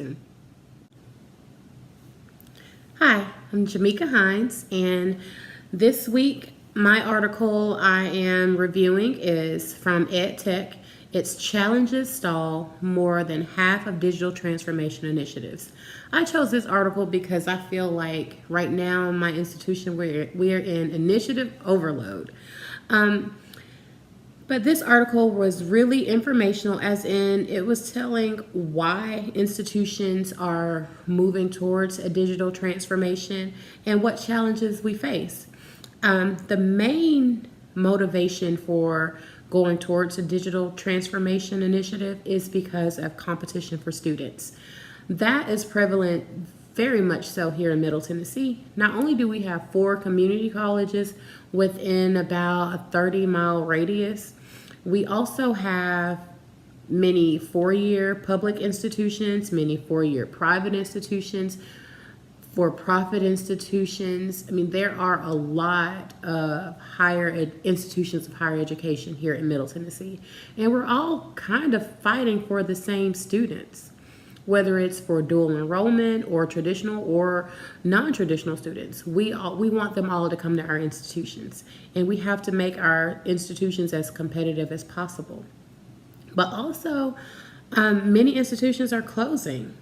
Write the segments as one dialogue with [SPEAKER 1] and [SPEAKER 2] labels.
[SPEAKER 1] soon. Hi, I'm Jamaica Hines, and this week my article I am reviewing is from EdTech. Its challenges stall more than half of digital transformation initiatives. I chose this article because I feel like right now in my institution we're in initiative overload. But this article was really informational, as in it was telling why institutions are moving towards a digital transformation and what challenges we face. The main motivation for going towards a digital transformation initiative is because of competition for students. That is prevalent very much so here in Middle Tennessee. Not only do we have 4 community colleges within about a 30-mile radius, we also have many 4-year public institutions, many 4-year private institutions, for-profit institutions. I mean, there are a lot of institutions of higher education here in Middle Tennessee, and we're all kind of fighting for the same students, whether it's for dual enrollment or traditional or non-traditional students. We want them all to come to our institutions, and we have to make our institutions as competitive as possible. But also, many institutions are closing.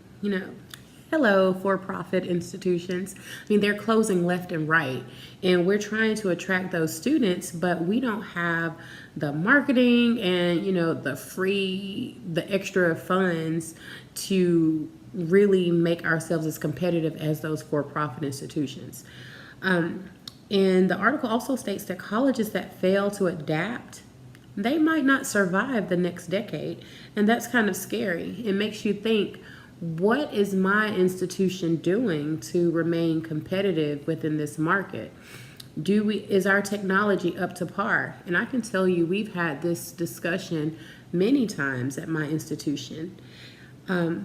[SPEAKER 1] Hello, for-profit institutions. I mean, they're closing left and right, and we're trying to attract those students, but we don't have the marketing and, the extra funds to really make ourselves as competitive as those for-profit institutions. And the article also states that colleges that fail to adapt, they might not survive the next decade, and that's kind of scary. It makes you think, what is my institution doing to remain competitive within this market? Is our technology up to par? And I can tell you, we've had this discussion many times at my institution.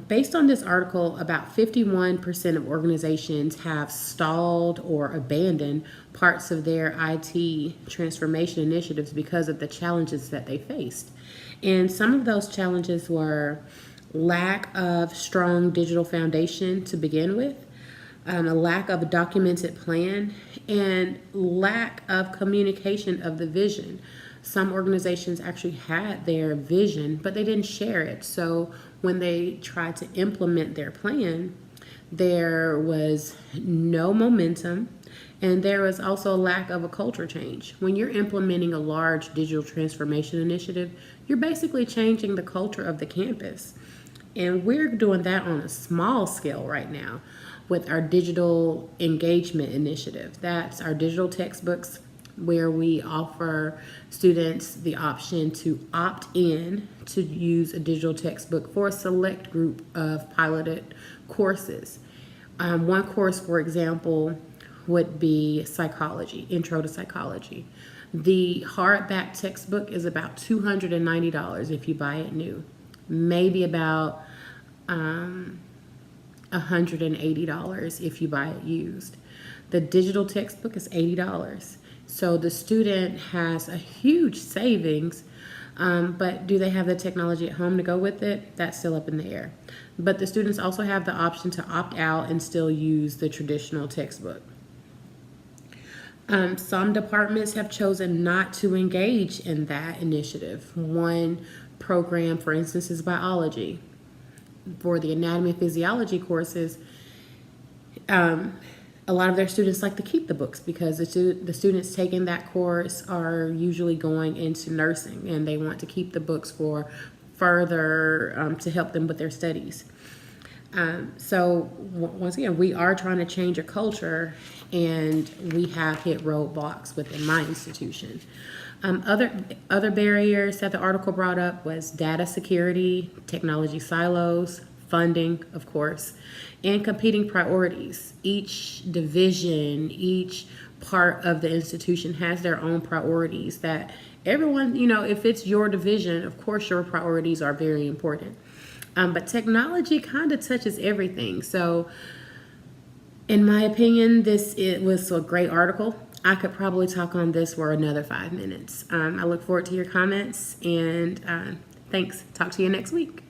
[SPEAKER 1] Based on this article, about 51% of organizations have stalled or abandoned parts of their IT transformation initiatives because of the challenges that they faced. And some of those challenges were lack of strong digital foundation to begin with, a lack of a documented plan, and lack of communication of the vision. Some organizations actually had their vision, but they didn't share it. So when they tried to implement their plan, there was no momentum, and there was also a lack of a culture change. When you're implementing a large digital transformation initiative, you're basically changing the culture of the campus. And we're doing that on a small scale right now with our digital engagement initiative. That's our digital textbooks, where we offer students the option to opt in to use a digital textbook for a select group of piloted courses. One course, for example, would be psychology, intro to psychology. The hardback textbook is about $290 if you buy it new. Maybe about $180 if you buy it used. The digital textbook is $80. So the student has a huge savings, but do they have the technology at home to go with it? That's still up in the air. But the students also have the option to opt out and still use the traditional textbook. Some departments have chosen not to engage in that initiative. One program, for instance, is biology. For the anatomy and physiology courses, a lot of their students like to keep the books because the students taking that course are usually going into nursing, and they want to keep the books for further to help them with their studies. So once again, we are trying to change a culture, and we have hit roadblocks within my institution. Other barriers that the article brought up was data security, technology silos, funding, of course, and competing priorities. Each division, each part of the institution has their own priorities that everyone, if it's your division, of course your priorities are very important. But technology kind of touches everything. So in my opinion, it was a great article. I could probably talk on this for another 5 minutes. I look forward to your comments, and thanks. Talk to you next week.